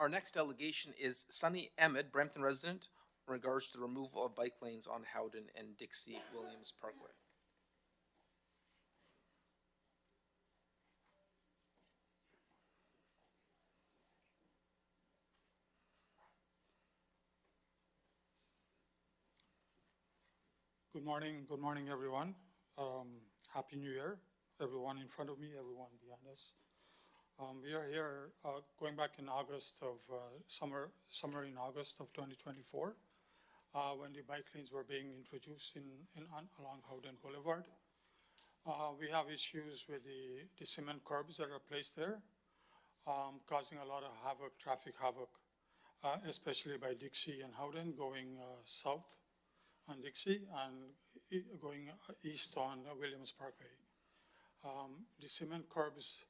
Our next delegation is Sunny Emmett, Brampton resident, in regards to the removal of bike lanes on Howden and Dixie Williams Parkway. Good morning, everyone. Happy New Year, everyone in front of me, everyone behind us. We are here going back in August of summer in August of 2024, when the bike lanes were being introduced along Howden Boulevard. We have issues with the cement curbs that are placed there, causing a lot of traffic havoc, especially by Dixie and Howden going south on Dixie and going east on Williams Parkway. The cement curbs,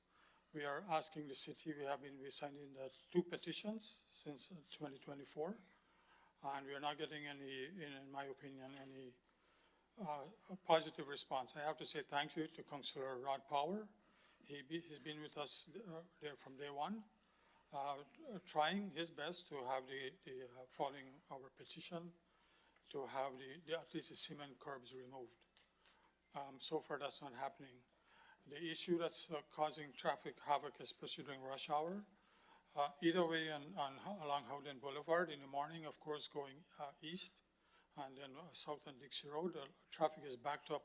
we are asking the city, we signed in 2 petitions since 2024, and we are not getting any, in my opinion, any positive response. I have to say thank you to Councillor Rod Power. He's been with us there from day one, trying his best to have following our petition, to have at least the cement curbs removed. So far, that's not happening. The issue that's causing traffic havoc, especially during rush hour, either way along Howden Boulevard in the morning, of course, going east, and then south on Dixie Road, traffic is backed up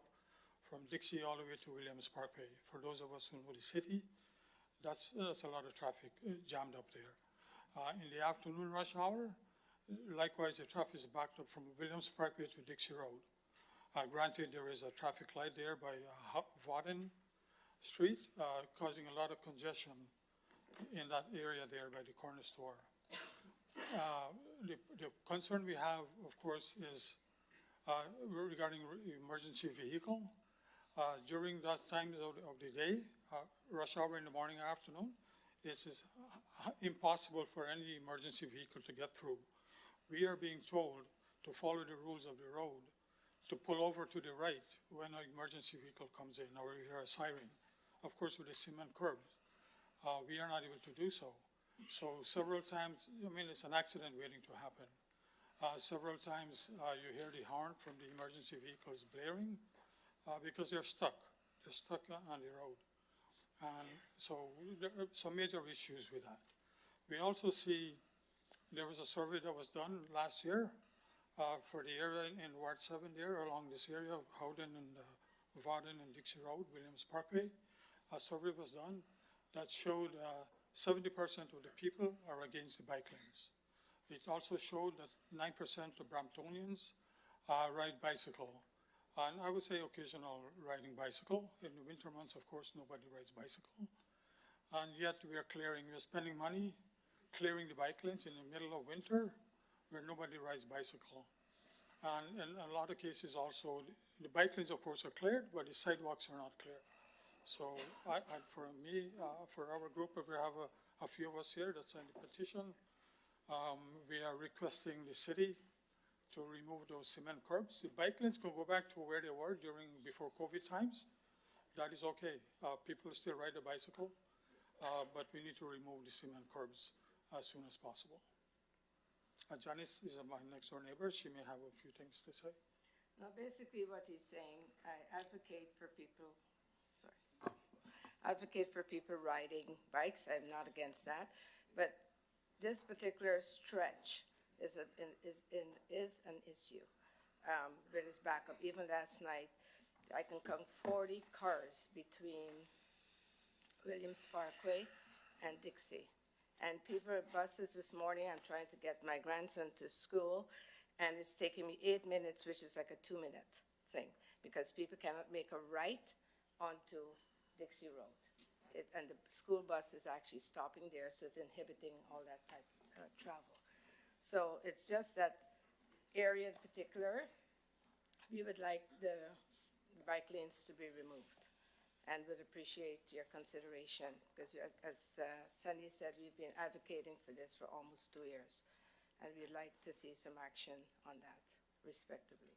from Dixie all the way to Williams Parkway. For those of us who know the city, that's a lot of traffic jammed up there. In the afternoon rush hour, likewise, the traffic is backed up from Williams Parkway to Dixie Road. Granted, there is a traffic light there by Vauden Street, causing a lot of congestion in that area there by the corner store. The concern we have, of course, is regarding emergency vehicle. During that time of the day, rush hour in the morning or afternoon, it's impossible for any emergency vehicle to get through. We are being told to follow the rules of the road, to pull over to the right when an emergency vehicle comes in or we hear a siren. Of course, with the cement curbs, we are not able to do so. So several times, it's an accident waiting to happen. Several times you hear the horn from the emergency vehicles blaring because they're stuck. They're stuck on the road. And so there are some major issues with that. We also see there was a survey that was done last year for the area in Ward 7 there, along this area of Howden and Vauden and Dixie Road, Williams Parkway. A survey was done that showed 70% of the people are against the bike lanes. It also showed that 9% of Bramptonians ride bicycle. And I would say occasional riding bicycle. In the winter months, of course, nobody rides bicycle. And yet we're spending money clearing the bike lanes in the middle of winter where nobody rides bicycle. And in a lot of cases also, the bike lanes, of course, are cleared, but the sidewalks are not clear. So for me, for our group, we have a few of us here that signed the petition. We are requesting the city to remove those cement curbs. The bike lanes can go back to where they were before COVID times. That is okay. People still ride a bicycle, but we need to remove the cement curbs as soon as possible. Janice is my next door neighbor. She may have a few things to say. Now, basically what he's saying, I advocate for people riding bikes. I'm not against that. But this particular stretch is an issue. There is backup. Even last night, I can count 40 cars between Williams Parkway and Dixie. And buses this morning, I'm trying to get my grandson to school, and it's taking me 8 minutes, which is like a 2-minute thing, because people cannot make a right onto Dixie Road. And the school bus is actually stopping there, so it's inhibiting all that type of travel. So it's just that area in particular, we would like the bike lanes to be removed, and would appreciate your consideration, because as Sunny said, we've been advocating for this for almost 2 years, and we'd like to see some action on that, respectively.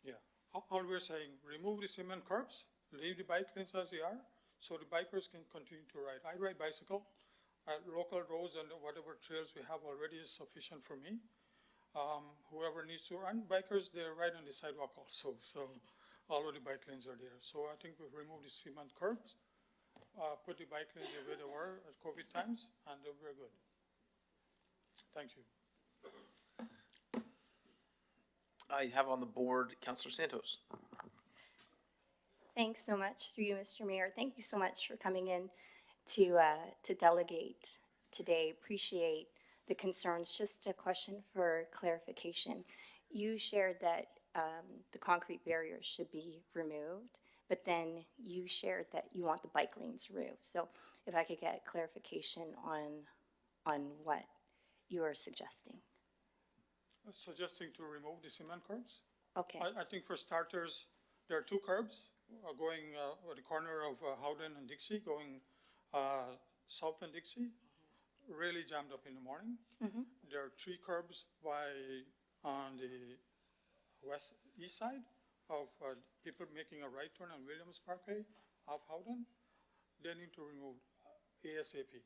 Yeah, all we're saying, remove the cement curbs, leave the bike lanes as they are, so the bikers can continue to ride. I ride bicycle. Local roads and whatever trails we have already is sufficient for me. Whoever needs to, and bikers, they're right on the sidewalk also, so all of the bike lanes are there. So I think we've removed the cement curbs, put the bike lanes the way they were at COVID times, and we're good. Thank you. I have on the board Councilor Santos. Thanks so much, through you, Mr. Mayor. Thank you so much for coming in to delegate today. Appreciate the concerns. Just a question for clarification. You shared that the concrete barriers should be removed, but then you shared that you want the bike lanes removed. So if I could get clarification on what you are suggesting. Suggesting to remove the cement curbs. Okay. I think for starters, there are two curbs going at the corner of Howden and Dixie, going south and Dixie, really jammed up in the morning. There are three curbs on the east side of people making a right turn on Williams Parkway off Howden. They need to remove ASAP,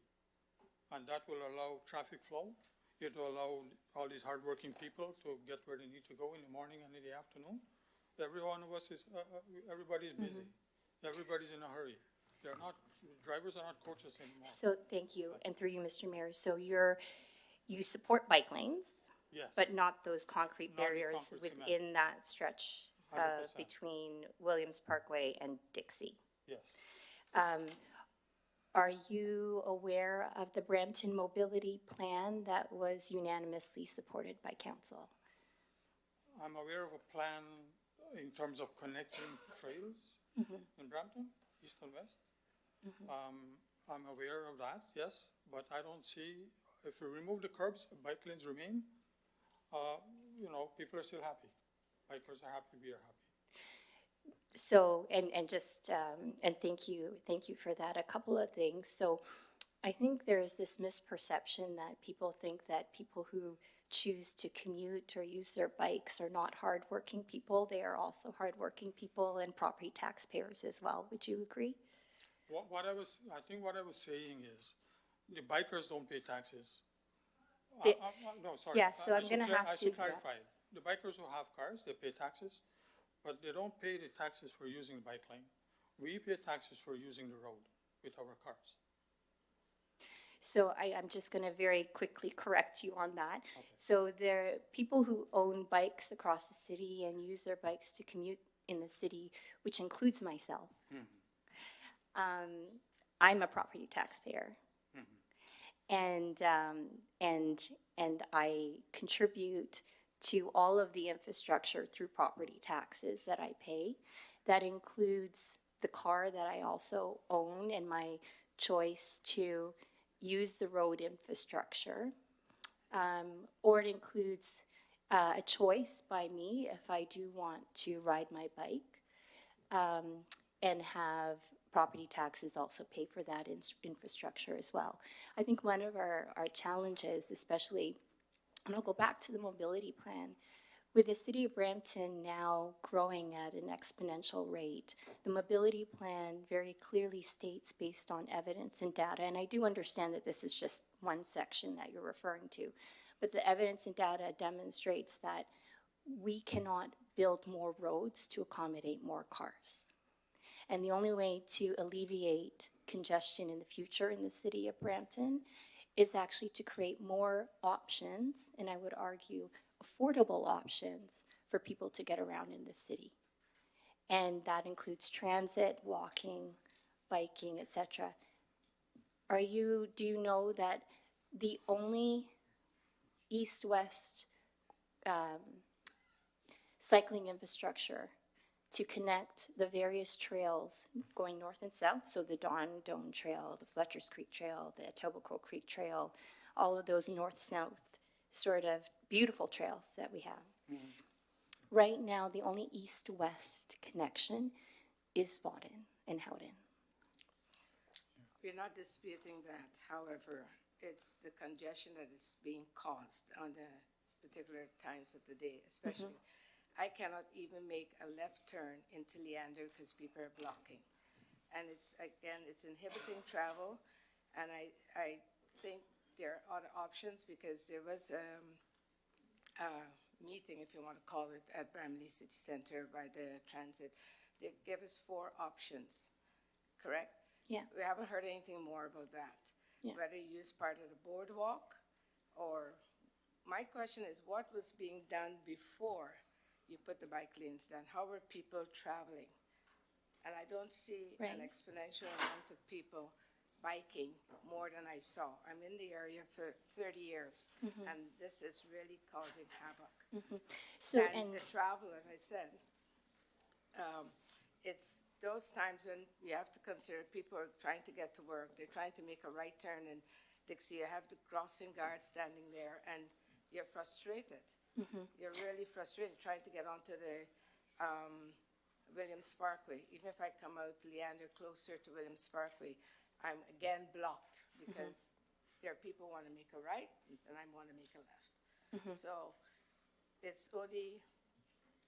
and that will allow traffic flow. It will allow all these hardworking people to get where they need to go in the morning and in the afternoon. Every one of us is, everybody's busy. Everybody's in a hurry. Drivers are not coaches anymore. So thank you, and through you, Mr. Mayor. So you support bike lanes, Yes. but not those concrete Not the barriers concrete cement. within that stretch 100%. between Williams Parkway and Dixie. Yes. Are you aware of the Brampton mobility plan that was unanimously supported by council? I'm aware of a plan in terms of connecting trails in Brampton, east and west. I'm aware of that, yes, but I don't see, if we remove the curbs, bike lanes remain, people are still happy. Bikers are happy, we are happy. So, and thank you for that. A couple of things. So I think there's this misperception that people think that people who choose to commute or use their bikes are not hardworking people. They are also hardworking people and property taxpayers as well. Would you agree? I think what I was saying is, the bikers don't pay taxes. They- No, sorry. Yeah, so I'm gonna have I should to- clarify. The bikers who have cars, they pay taxes, but they don't pay the taxes for using the bike lane. We pay taxes for using the road with our cars. So I'm just going to very quickly correct you on that. So there are people who own bikes across the city and use their bikes to commute in the city, which includes myself. I'm a property taxpayer, and I contribute to all of the infrastructure through property taxes that I pay. That includes the car that I also own and my choice to use the road infrastructure, or it includes a choice by me if I do want to ride my bike, and have property taxes also pay for that infrastructure as well. I think one of our challenges, especially, and I'll go back to the mobility plan, with the city of Brampton now growing at an exponential rate, the mobility plan very clearly states based on evidence and data, and I do understand that this is just one section that you're referring to, but the evidence and data demonstrates that we cannot build more roads to accommodate more cars. And the only way to alleviate congestion in the future in the city of Brampton is actually to create more options, and I would argue affordable options for people to get around in the city. And that includes transit, walking, biking, etc. Do you know that the only east-west cycling infrastructure to connect the various trails going north and south, so the Dawn Dome Trail, the Fletcher's Creek Trail, the Etobicoke Creek Trail, all of those north-south sort of beautiful trails that we have. Right now, the only east-west connection is Vaudin and Howden. We're not disputing that. However, it's the congestion that is being caused on the particular times of the day, especially. I cannot even make a left turn into Leander because people are blocking. And it's inhibiting travel. And I options because there was a meeting, if you want to call it, at Brampton City Center by the transit. They gave us 4 options, correct? Yeah. We haven't heard anything more about that. Yeah. Whether you use part of the boardwalk or, my question is, what was being done before you put the bike lanes down? How were people traveling? And I don't see an Right. exponential amount of people biking more than I saw. I'm in the area for 30 years, and this is really causing havoc. So, And the travel, as I said, it's those times when you have to consider people are trying to get to work, they're trying to make a right turn in Dixie, you have the crossing guard standing there, and you're frustrated. You're really frustrated trying to get onto the Williams Parkway. Even if I come out Leander closer to Williams Parkway, I'm again blocked because there are people who want to make a right and I want to make a left. So it's only,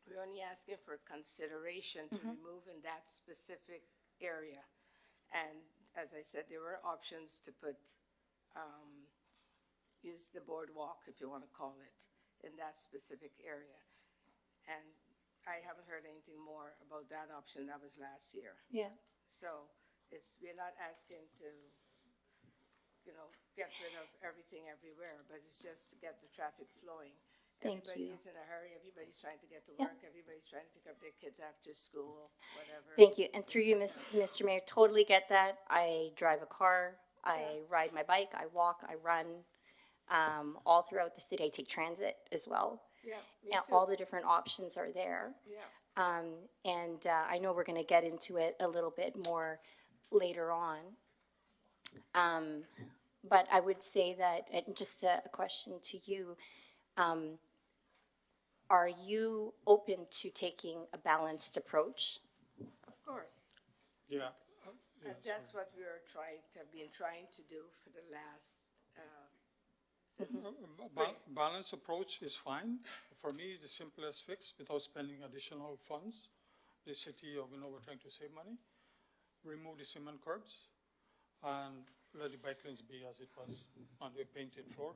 we're only asking for consideration to remove in that specific area. And as I said, there were options to put, use the boardwalk, if you want to call it, in that specific area. And I haven't heard anything more about that option. That was last year. yeah. So we're not asking to, get rid of everything everywhere, but it's just to get the traffic flowing. Thank Everybody you. is in a hurry. Everybody's trying to get to Yeah. work. Everybody's trying to pick up their kids after school, whatever. Thank you. And through you, Mr. Mayor, totally get that. I drive a car, I ride my bike, I walk, I run, all throughout the city. I take transit as well. Yeah, me And too. all the different options are there. Yeah. And I know we're going to get into it a little bit more later on. But I would say that, and just a question to you, are you open to taking a balanced approach? Of course. Yeah. And that's what we are have been trying to do for the last, since spring. Balanced approach is fine. For me, it's the simplest fix without spending additional funds. The city of, we're trying to save money. Remove the cement curbs and let the bike lanes be as it was on the painted floor.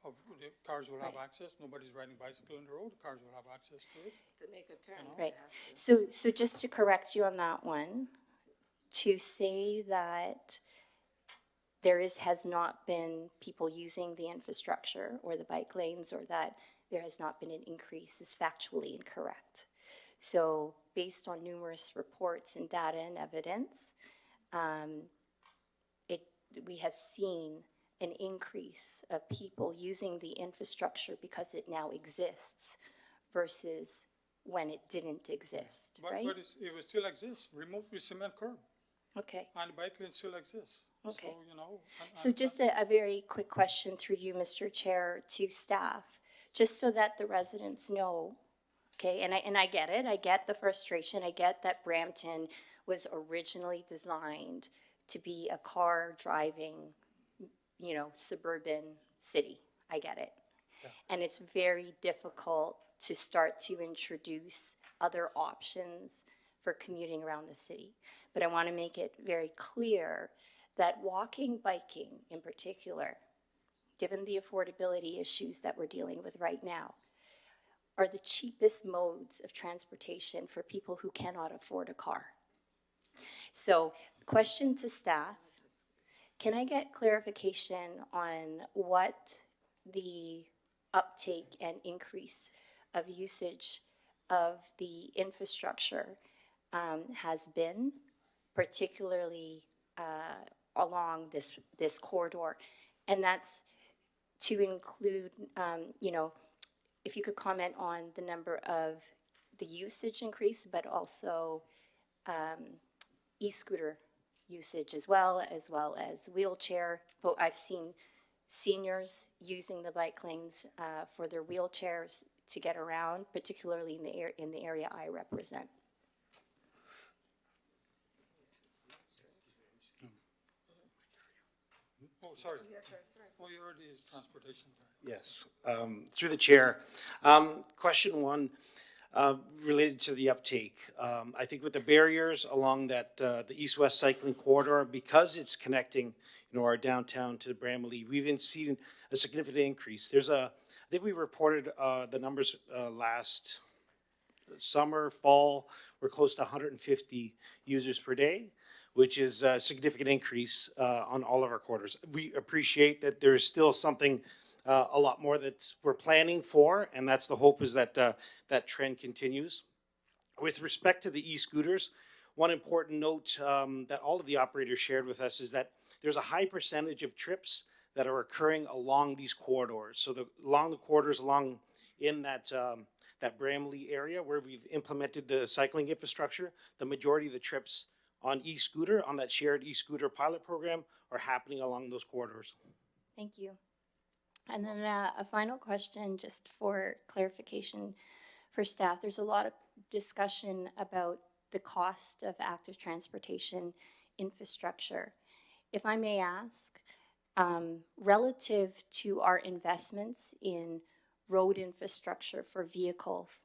The cars will have access. Nobody's riding bicycle on the road. Cars will have access to it. To make a turn. Right. they have to. So just to correct you on that one, to say that has not been people using the infrastructure or the bike lanes, or that there has not been an increase, is factually incorrect. So based on numerous reports and data and evidence, we have seen an increase of people using the infrastructure because it now exists versus when it didn't exist, But, right? but it will still exist. Remove the cement curb Okay. and the bike lane still exists. Okay. So, So just a very quick question through you, Mr. Chair, to staff, just so that the residents know, okay, and I get it, I get the frustration, I get that Brampton was originally designed to be a car driving, suburban city. I get it. Yeah. And it's very difficult to start to introduce other options for commuting around the city. But I want to make it very clear that walking, biking in particular, given the affordability issues that we're dealing with right now, are the cheapest modes of transportation for people who cannot afford a car. So, question to staff, can I get clarification on what the uptake and increase of usage of the infrastructure has been, particularly along this corridor? And that's to include, if you could comment on the number of the usage increase, but also e-scooter usage as well as wheelchair. I've seen seniors using the bike lanes for their wheelchairs to get around, particularly in the area I represent. Oh, sorry. Yeah, sorry. Oh, you already is transportation. Yes, through the chair. Question one, related to the uptake. I think with the barriers along that, the east-west cycling corridor, because it's connecting, our downtown to Bramalea, we've been seeing a significant increase. I think we reported, the numbers, last summer, fall, we're close to 150 users per day, which is a significant increase, on all of our corridors. We appreciate that there's still something, a lot more that we're planning for, and that's the hope, is that that trend continues. With respect to the e-scooters, one important note that all of the operators shared with us is that there's a high percentage of trips that are occurring along these corridors. So along the corridors, along in that Bramalea area where we've implemented the cycling infrastructure, the majority of the trips on e-scooter, on that shared e-scooter pilot program, are happening along those corridors. Thank you. And then a final question, just for clarification for staff. There's a lot of discussion about the cost of active transportation infrastructure. If I may ask, relative to our investments in road infrastructure for vehicles,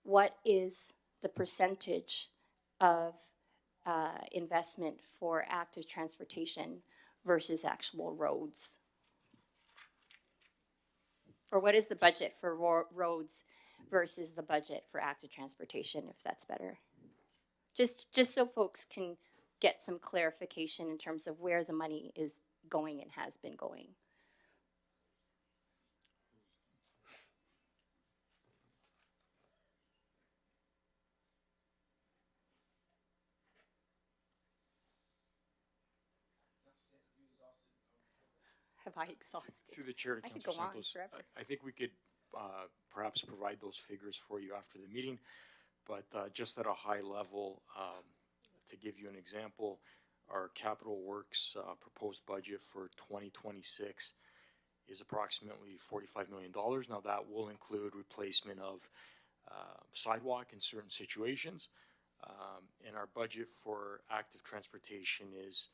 what is the percentage of investment for active transportation versus actual roads? Or what is the budget for roads versus the budget for active transportation, if that's better? Just so folks can get some clarification in terms of where the money is going and has been going. Have I exhausted? Through the chair to I could Councilor go on Santos, forever. I think we could perhaps provide those figures for you after the meeting, but just at a high level, to give you an example, our capital works proposed budget for 2026 is approximately $45 million. Now that will include replacement of sidewalk in certain situations, and our budget for active transportation is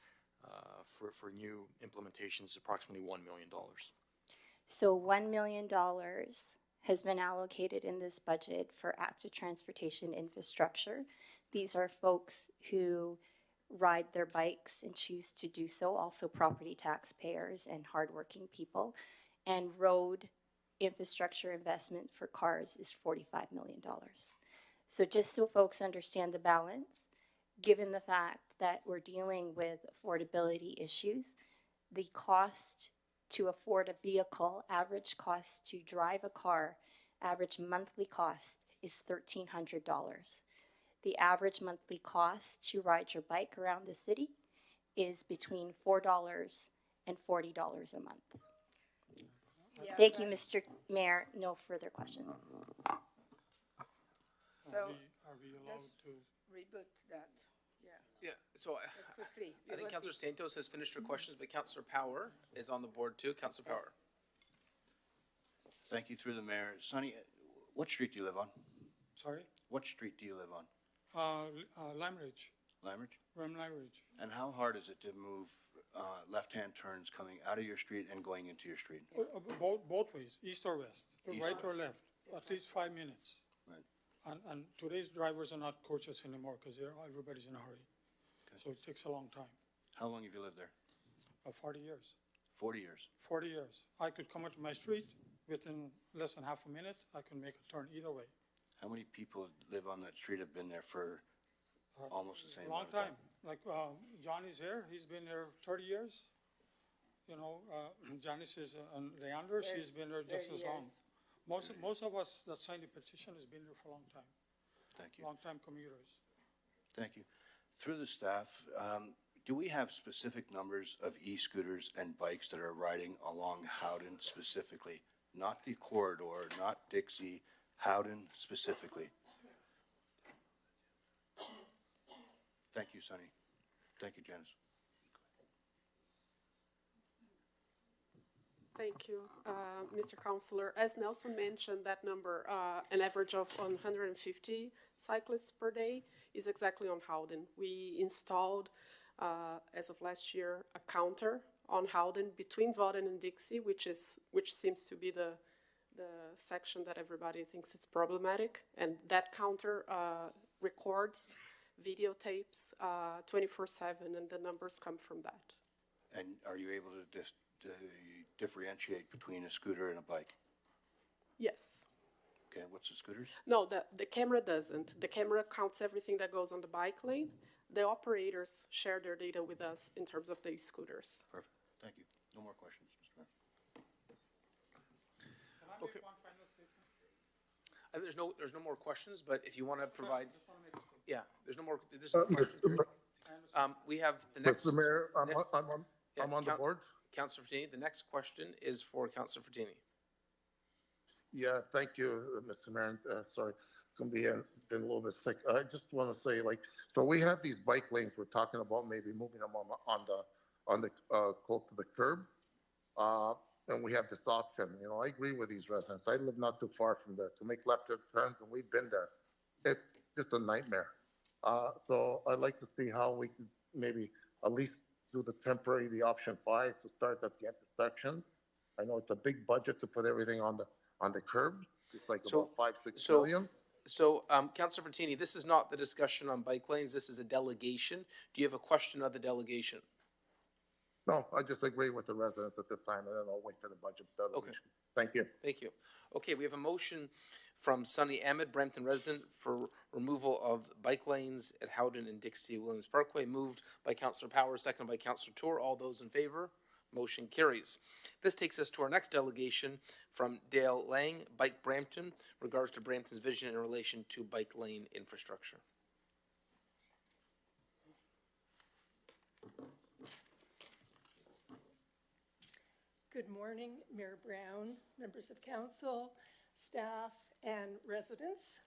for new implementations approximately $1 million. So $1 million has been allocated in this budget for active transportation infrastructure. These are folks who ride their bikes and choose to do so, also property taxpayers and hardworking people. And road infrastructure investment for cars is $45 million. So just so folks understand the balance, given the fact that we're dealing with affordability issues, the cost to afford a vehicle, average cost to drive a car, average monthly cost is $1,300. The average monthly cost to ride your bike around the city is between $4 and $40 a month. Yeah, Thank you, that- Mr. Mayor. No further questions. So Are we allowed let's to? reboot that, yeah, Yeah, so but quickly. I think Councillor Santos has finished her questions, but Councillor Power is on the board too. Councillor Power. Thank you, through the mayor. Sonny, what street do you live on? Sorry? What street do you live on? Lime Ridge, Lime Ridge? Lime Ridge. And how hard is it to move left-hand turns coming out of your street and going into your street? Both ways, east or west, East right or or left, at least 5 minutes. Right. And today's drivers are not courteous anymore because everybody's in a hurry. So it takes a long time, How long have you lived there? 40 years. 40 years. 40 years. I could come into my street within less than half a minute. I could make a turn either way. How many people live on that street have been there for almost the same Long amount of time. Like Johnny's here. He's been there 30 years. You know, Janice is and Leander. She's been there just 30 as long. years. Most of us that signed the petition has been there for a long time. Thank you. Long time commuters. Thank you. Through the staff, do we have specific numbers of e-scooters and bikes that are riding along Howden specifically? Not the corridor, not Dixie, Howden specifically. Thank you, Sonny. Thank you, Janice. Thank you, Mr. Councillor. As Nelson mentioned, that number, an average of 150 cyclists per day, is exactly on Howden. We installed, as of last year, a counter on Howden between Vauden and Dixie, which seems to be the the section that everybody thinks it's problematic, and that counter records, videotapes 24/7, and the numbers come from that. And are you able to differentiate between a scooter and a bike? Yes. Okay, what's the scooters? No, the camera doesn't. The camera counts everything that goes on the bike lane. The operators share their data with us in terms of the scooters. Perfect, thank you. No more questions, Mr. Mayor. Can I Okay. make one final statement? There's no more questions, but if you want to provide, Just want to make a statement. yeah, there's no more, this is the question period. We have the next. Mr. Mayor, next- yeah, I'm on the board. Councilor Fatini, the next question is for Councilor Fatini. Yeah, thank you, Mr. Mayor. Sorry, been a little bit sick. I just want to say, like, so we have these bike lanes. We're talking about maybe moving them on the close to the curb, and we have this option. You know, I agree with these residents. I live not too far from there. To make left turns, and we've been there. It's just a nightmare. So I'd like to see how we can maybe at least do the option 5 to start at the intersection. I know it's a big budget to put everything on the curb. It's like So- about 5-6 so- million. So, Councilor Fatini, this is not the discussion on bike lanes, this is a delegation. Do you have a question of the delegation? No, I just agree with the residents at this time, and then I'll wait for the budget delegation. Thank you. Thank you. Okay, we have a motion from Sunny Ahmed, Brampton resident, for removal of bike lanes at Howden and Dixie Williams Parkway, moved by Councilor Powers, seconded by Councilor Tour. All those in favor? Motion carries. This takes us to our next delegation from Dale Lang, Bike Brampton, regards to Brampton's vision in relation to bike lane infrastructure. Good morning, Mayor Brown, members of council, staff, and residents.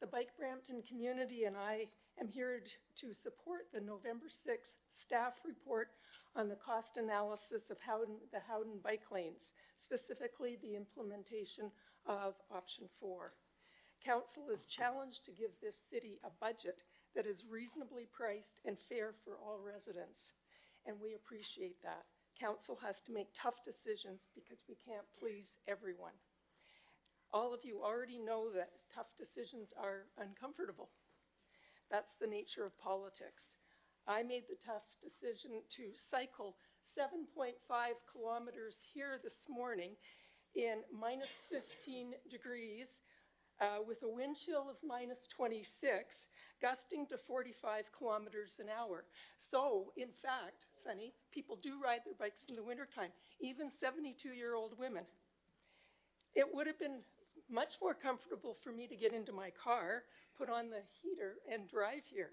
The Bike Brampton community and I am here to support the November 6th staff report on the cost analysis of the Howden bike lanes, specifically the implementation of option 4. Council is challenged to give this city a budget that is reasonably priced and fair for all residents, and we appreciate that. Council has to make tough decisions because we can't please everyone. All of you already know that tough decisions are uncomfortable. That's the nature of politics. I made the tough decision to cycle 7.5 kilometers here this morning in minus 15 degrees with a wind chill of minus 26, gusting to 45 kilometers an hour. So, in fact, Sunny, people do ride their bikes in the wintertime, even 72-year-old women. It would have been much more comfortable for me to get into my car, put on the heater, and drive here.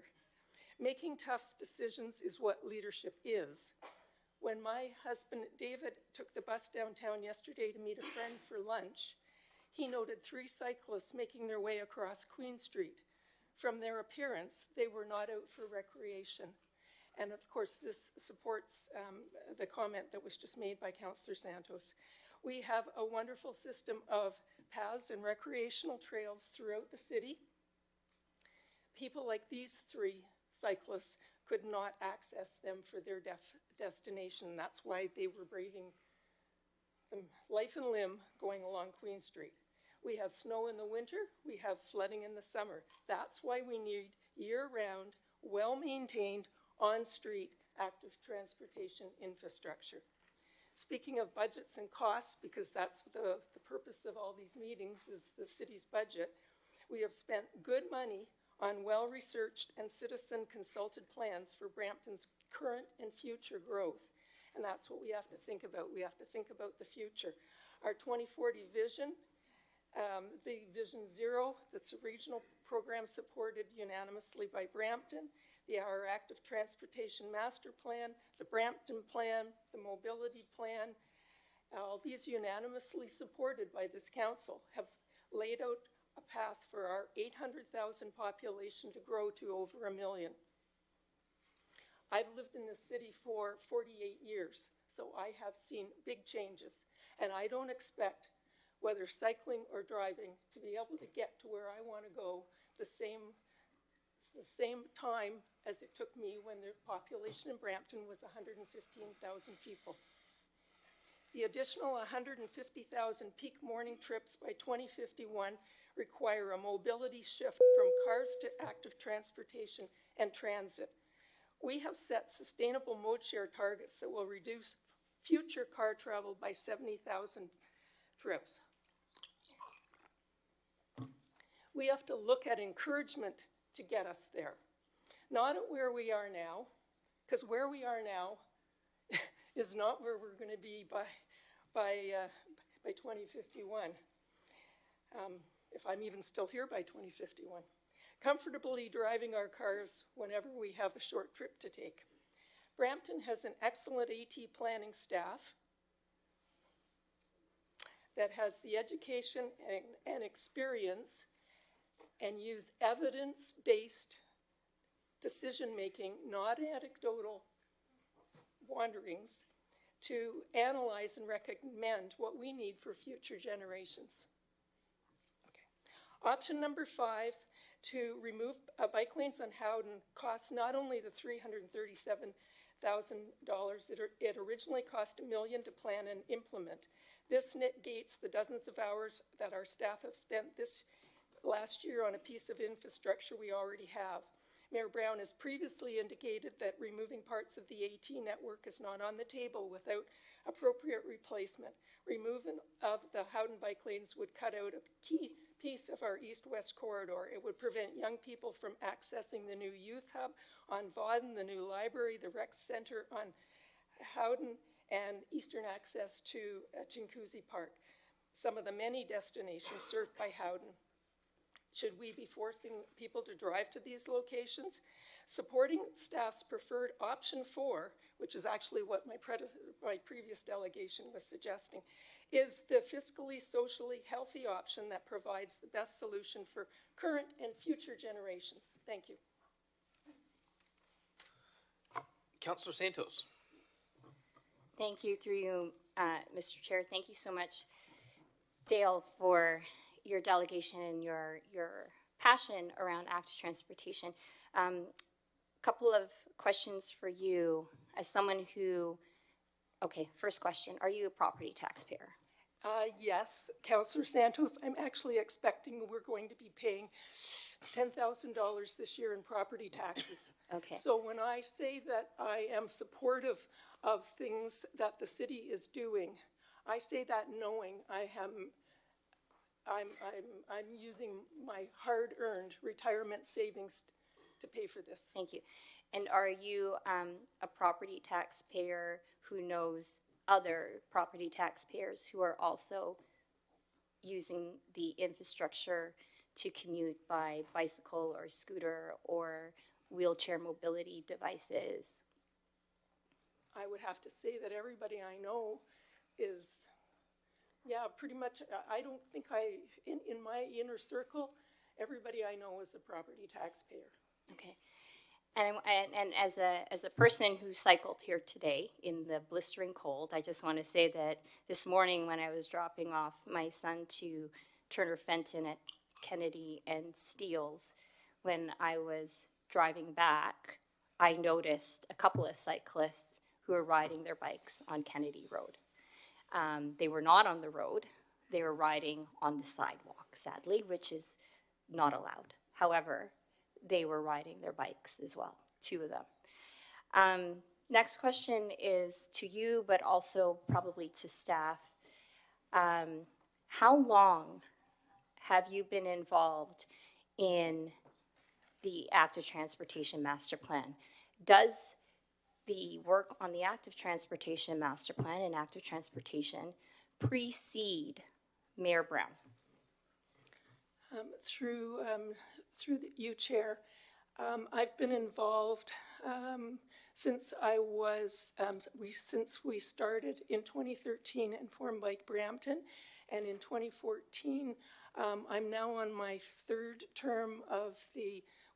Making tough decisions is what leadership is. When my husband, David, took the bus downtown yesterday to meet a friend for lunch, he noted 3 cyclists making their way across Queen Street. From their appearance, they were not out for recreation. And of course, this supports the comment that was just made by Councillor Santos. We have a wonderful system of paths and recreational trails throughout the city. People like these 3 cyclists could not access them for their destination. That's why they were braving life and limb going along Queen Street. We have snow in the winter, we have flooding in the summer. That's why we need year-round, well-maintained, on-street, active transportation infrastructure. Speaking of budgets and costs, because that's the purpose of all these meetings is the city's budget, we have spent good money on well-researched and citizen-consulted plans for Brampton's current and future growth. And that's what we have to think about. We have to think about the future. Our 2040 vision, the Vision Zero, that's a regional program supported unanimously by Brampton, our Active Transportation Master Plan, the Brampton Plan, the Mobility Plan, all these unanimously supported by this council have laid out a path for our 800,000 population to grow to over 1 million. I've lived in this city for 48 years, so I have seen big changes, and I don't expect, whether cycling or driving, to be able to get to where I want to go the same time as it took me when the population in Brampton was 115,000 people. The additional 150,000 peak morning trips by 2051 require a mobility shift from cars to active transportation and transit. We have set sustainable mode share targets that will reduce future car travel by 70,000 trips. We have to look at encouragement to get us there, not at where we are now, because where we are now is not where we're going to be by 2051, if I'm even still here by 2051. Comfortably driving our cars whenever we have a short trip to take. Brampton has an excellent AT planning staff that has the education and experience and use evidence-based decision-making, not anecdotal wanderings, to analyze and recommend what we need for future generations. Okay. Option number 5, to remove bike lanes on Howden costs not only the $337,000 it originally cost $1 million to plan and implement. This negates the dozens of hours that our staff have spent this last year on a piece of infrastructure we already have. Mayor Brown has previously indicated that removing parts of the AT network is not on the table without appropriate replacement. Removal of the Howden bike lanes would cut out a key piece of our east-west corridor. It would prevent young people from accessing the new youth hub on Vaughan, the new library, the rec center on Howden, and eastern access to Chinguacousy Park, some of the many destinations served by Howden. Should we be forcing people to drive to these locations? Supporting staff's preferred option 4, which is actually what my previous delegation was suggesting, is the fiscally, socially healthy option that provides the best solution for current and future generations. Thank you. Councillor Santos. Thank you, through you, Mr. Chair. Thank you so much, Dale, for your delegation and your passion around active transportation. Couple of questions for you as someone who, okay, first question, are you a property taxpayer? Yes, Councillor Santos, I'm actually expecting we're going to be paying $10,000 this year in property taxes. Okay. So when I say that I am supportive of things that the city is doing, I say that knowing I'm using my hard-earned retirement savings to pay for this. Thank you. And are you a property taxpayer who knows other property taxpayers who are also using the infrastructure to commute by bicycle or scooter or wheelchair mobility devices? I would have to say that everybody I know is, yeah, pretty much. I don't think in my inner circle, everybody I know is a property taxpayer. Okay. And as a person who cycled here today in the blistering cold, I just want to say that this morning when I was dropping off my son to Turner Fenton at Kennedy and Steeles, when I was driving back, I noticed a couple of cyclists who were riding their bikes on Kennedy Road. They were not on the road. They were riding on the sidewalk, sadly, which is not allowed. However, they were riding their bikes as well, 2 of them. Next question is to you, but also probably to staff. How long have you been involved in the active transportation master plan? Does the work on the active transportation master plan and active transportation precede Mayor Brown? Through you, Chair, I've been involved since since we started in 2013 and formed Bike Brampton, and in 2014, I'm now on my 3rd term of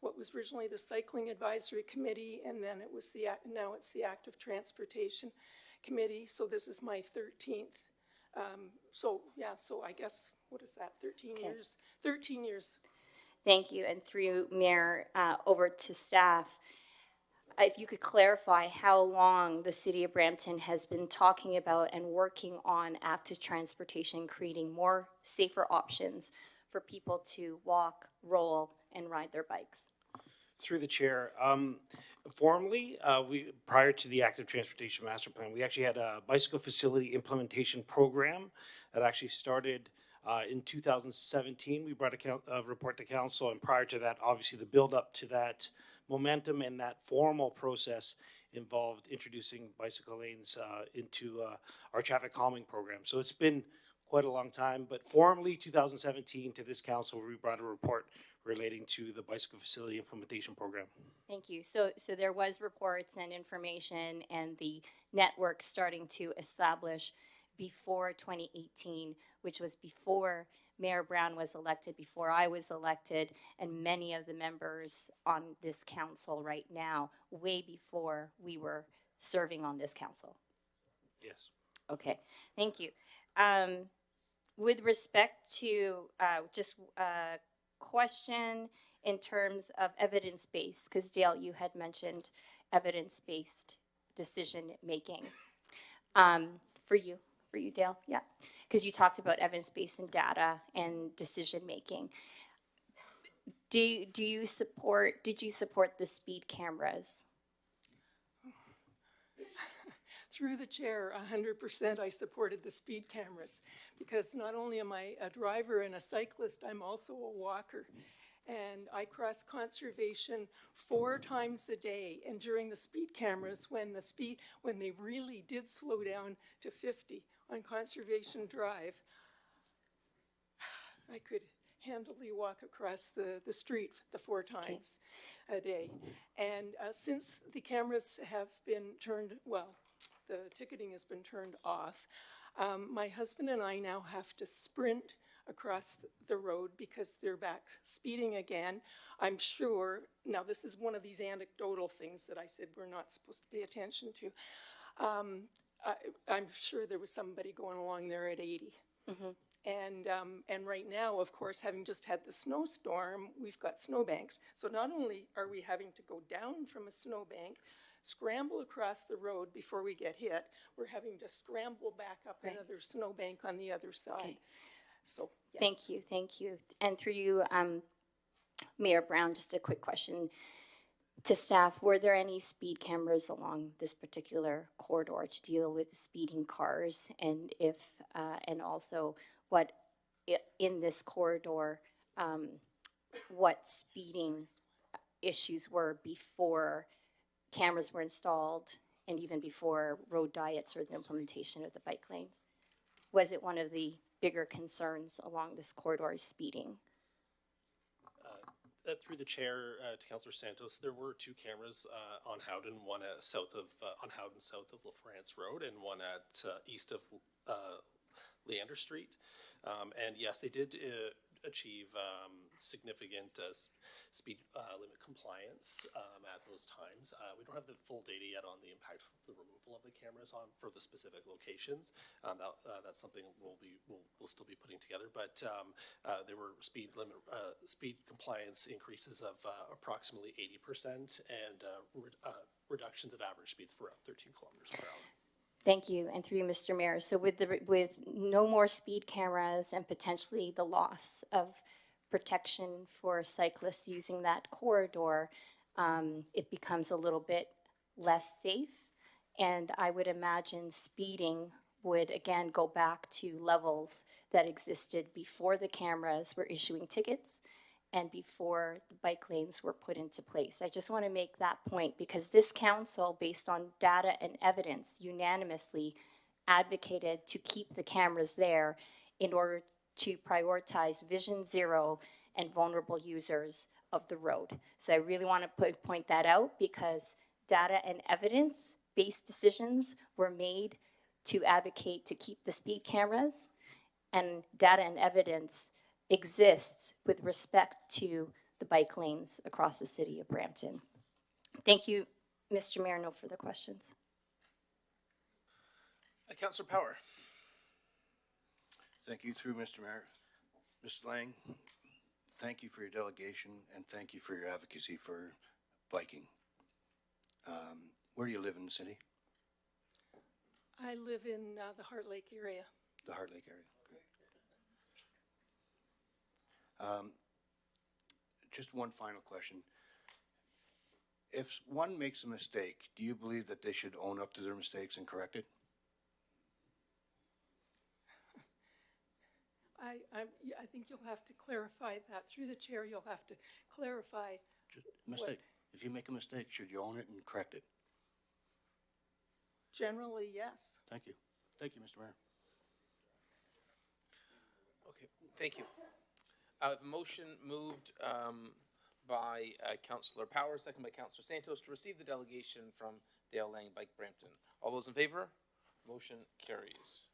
what was originally the Cycling Advisory Committee, and then now it's the Active Transportation Committee. So this is my 13th. So I guess, what is that? 13 Okay. years. 13 years. Thank you. And through Mayor, over to staff. if you could clarify how long the city of Brampton has been talking about and working on active transportation, creating more safer options for people to walk, roll, and ride their bikes. Through the chair, formally, prior to the active transportation master plan, we actually had a bicycle facility implementation program that actually started in 2017. We brought a report to council, and prior to that, obviously the build up to that momentum and that formal process involved introducing bicycle lanes into our traffic calming program. So it's been quite a long time, but formally 2017 to this council, we brought a report relating to the bicycle facility implementation program. Thank you. So there was reports and information and the network starting to establish before 2018, which was before Mayor Brown was elected, before I was elected, and many of the members on this council right now, way before we were serving on this council. Yes. Okay, thank you. With respect to just a question in terms of evidence-based, because Dale, you had mentioned evidence-based decision-making. For you, Dale, yeah, because you talked about evidence-based and data and decision-making. Did you support the speed cameras? Through the chair, 100% I supported the speed cameras, because not only am I a driver and a cyclist, I'm also a walker. And I cross conservation 4 times a day. And during the speed cameras, when they really did slow down to 50 on Conservation Drive, I could handily walk across the street the 4 times a day. And since the cameras have been turned, well, the ticketing has been turned off, my husband and I now have to sprint across the road because they're back speeding again. I'm sure, now this is one of these anecdotal things that I said we're not supposed to pay attention to. I'm sure there was somebody going along there at 80. And right now, of course, having just had the snowstorm, we've got snowbanks. So not only are we having to go down from a snowbank, scramble across the road before we get hit, we're having to scramble back up another snowbank on the other side. Okay. So, yes. Thank you. And through you, Mayor Brown, just a quick question to staff. Were there any speed cameras along this particular corridor to deal with speeding cars? And if, and also what in this corridor, what speeding issues were before cameras were installed and even before road diets or the implementation of the bike lanes? Was it one of the bigger concerns along this corridor, speeding? Through the chair to Councillor Santos, there were 2 cameras on Howden, one south of LaFrance Road and one at east of Leander Street. And yes, they did achieve significant speed limit compliance at those times. We don't have the full data yet on the impact of the removal of the cameras for the specific locations. That's something we'll still be putting together. But there were speed compliance increases of approximately 80% and reductions of average speeds for around 13 kilometers per hour. Thank you, and through you, Mr. Mayor. So with no more speed cameras and potentially the loss of protection for cyclists using that corridor, it becomes a little bit less safe. And I would imagine speeding would again go back to levels that existed before the cameras were issuing tickets and before the bike lanes were put into place. I just want to make that point because this council, based on data and evidence, unanimously advocated to keep the cameras there in order to prioritize Vision Zero and vulnerable users of the road. So I really want to point that out because data and evidence-based decisions were made to advocate to keep the speed cameras, and data and evidence exists with respect to the bike lanes across the city of Brampton. Thank you, Mr. Mayor. No further questions. Councillor Power. Thank you through Mr. Mayor. Ms. Lang, thank you for your delegation and thank you for your advocacy for biking. Where do you live in the city? I live in the Heart Lake area. The Heart Lake area. Just one final question. If one makes a mistake, do you believe that they should own up to their mistakes and correct it? I think you'll have to clarify that. Through the chair, you'll have to clarify. Just mistake. If you make a mistake, should you own it and correct it? Generally, yes. Thank you. Thank you, Mr. Mayor. Okay, thank you. I have a motion moved by Councillor Power, second by Councillor Santos, to receive the delegation from Dale Lang Bike Brampton. All those in favor? Motion carries.